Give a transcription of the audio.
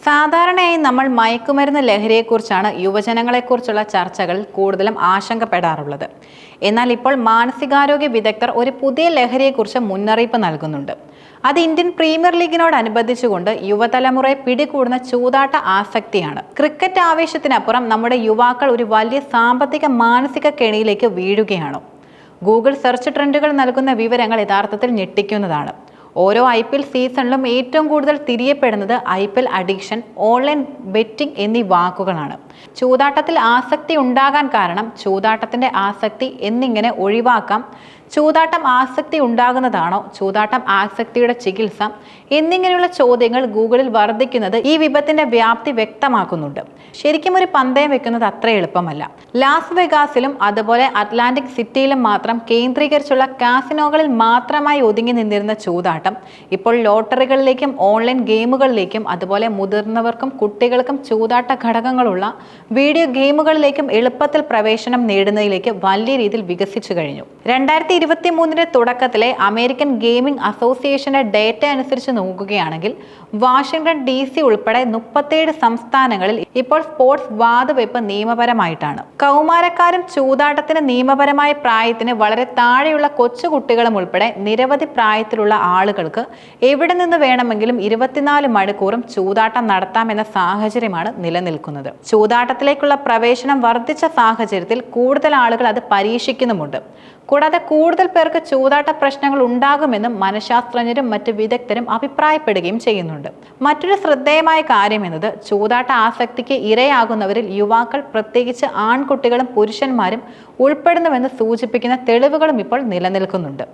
സാധാരണയായി നമ്മൾ മയക്കുമരുന്ന് ലഹരിയെക്കുറിച്ചാണ് യുവജനങ്ങളെക്കുറിച്ചുള്ള ചർച്ചകളിൽ കൂടുതലും ആശങ്കപ്പെടാറുള്ളത്. എന്നാൽ ഇപ്പോൾ മാനസികാരോഗ്യ വിദഗ്ധർ ഒരു പുതിയ ലഹരിയെക്കുറിച്ച് മുന്നറിയിപ്പ് നൽകുന്നുണ്ട്. അത് ഇന്ത്യൻ പ്രീമിയർ ലീഗിനോടനുബന്ധിച്ചുകൊണ്ട് യുവതലമുറയെ പിടികൂടുന്ന ചൂതാട്ട ആസക്തിയാണ്. ക്രിക്കറ്റ് ആവേശത്തിനപ്പുറം നമ്മുടെ യുവാക്കൾ ഒരു വലിയ സാമ്പത്തിക മാനസിക കെണിയിലേക്ക് വീഴുകയാണ്. ഗൂഗിൾ സെർച്ച് ട്രെൻഡുകൾ നൽകുന്ന വിവരങ്ങൾ യഥാർത്ഥത്തിൽ ഞെട്ടിക്കുന്നതാണ്. ഓരോ IPL സീസണിലും ഏറ്റവും കൂടുതൽ തിരിയപ്പെടുന്നത് IPL അഡിക്ഷൻ, ഓൺലൈൻ ബെറ്റിംഗ് എന്നീ വാക്കുകളാണ്. ചൂതാട്ടത്തിൽ ആസക്തി ഉണ്ടാകാൻ കാരണം ചൂതാട്ടത്തിന്റെ ആസക്തി എന്നിങ്ങനെ ഒഴിവാക്കാം. ചൂതാട്ടം ആസക്തി ഉണ്ടാകുന്നതാണോ, ചൂതാട്ടം ആസക്തിയുടെ ചികിത്സ എന്നിങ്ങനെയുള്ള ചോദ്യങ്ങൾ ഗൂഗിളിൽ വർദ്ധിക്കുന്നത് ഈ വിപത്തിന്റെ വ്യാപ്തി വ്യക്തമാക്കുന്നുണ്ട്. ശരിക്കും ഒരു പന്തയം വെക്കുന്നത് അത്ര എളുപ്പമല്ല. ലാസ് വെഗാസിലും അതുപോലെ അറ്റ്ലാന്റിക് സിറ്റിയിലും മാത്രം കേന്ദ്രീകരിച്ചുള്ള കാസിനോകളിൽ മാത്രമായി ഒതുങ്ങി നിന്നിരുന്ന ചൂതാട്ടം ഇപ്പോൾ ലോട്ടറികളിലേക്കും ഓൺലൈൻ ഗെയിമുകളിലേക്കും അതുപോലെ മുതിർന്നവർക്കും കുട്ടികൾക്കും ചൂതാട്ട ഘടകങ്ങളുള്ള വീഡിയോ ഗെയിമുകളിലേക്കും എളുപ്പത്തിൽ പ്രവേശനം നേടുന്നതിലേക്ക് വലിയ രീതിയിൽ വികസിച്ചു കഴിഞ്ഞു. 2023 തുടക്കത്തിലെ അമേരിക്കൻ ഗെയിമിംഗ് അസോസിയേഷന്റെ ഡേറ്റ അനുസരിച്ച് നോക്കുകയാണെങ്കിൽ വാഷിംഗ്ടൺ DC ഉൾപ്പെടെ 37 സംസ്ഥാനങ്ങളിൽ ഇപ്പോൾ സ്പോർട്സ് വാതുവെപ്പ് നിയമപരമായിട്ടാണ്. കൗമാരക്കാരും ചൂതാട്ടത്തിന് നിയമപരമായ പ്രായത്തിന് വളരെ താഴെയുള്ള കൊച്ചുകുട്ടികളും ഉൾപ്പെടെ നിരവധി പ്രായത്തിലുള്ള ആളുകൾക്ക് എവിടെ നിന്ന് വേണമെങ്കിലും 24 മണിക്കൂറും ചൂതാട്ടം നടത്താമെന്ന സാഹചര്യമാണ് നിലനിൽക്കുന്നത്. ചൂതാട്ടത്തിലേക്കുള്ള പ്രവേശനം വർദ്ധിച്ച സാഹചര്യത്തിൽ കൂടുതൽ ആളുകൾ അത് പരീക്ഷിക്കുന്നുമുണ്ട്. കൂടാതെ കൂടുതൽ പേർക്ക് ചൂതാട്ട പ്രശ്നങ്ങൾ ഉണ്ടാകുമെന്നും മനഃശാസ്ത്രജ്ഞരും മറ്റ് വിദഗ്ധരും അഭിപ്രായപ്പെടുകയും ചെയ്യുന്നുണ്ട്. മറ്റൊരു ശ്രദ്ധേയമായ കാര്യം എന്നത് ചൂതാട്ട ആസക്തിക്ക് ഇരയാകുന്നവരിൽ യുവാക്കൾ, പ്രത്യേകിച്ച് ആൺകുട്ടികളും പുരുഷന്മാരും ഉൾപ്പെടുന്നുവെന്ന് സൂചിപ്പിക്കുന്ന തെളിവുകളും ഇപ്പോൾ നിലനിൽക്കുന്നുണ്ട്.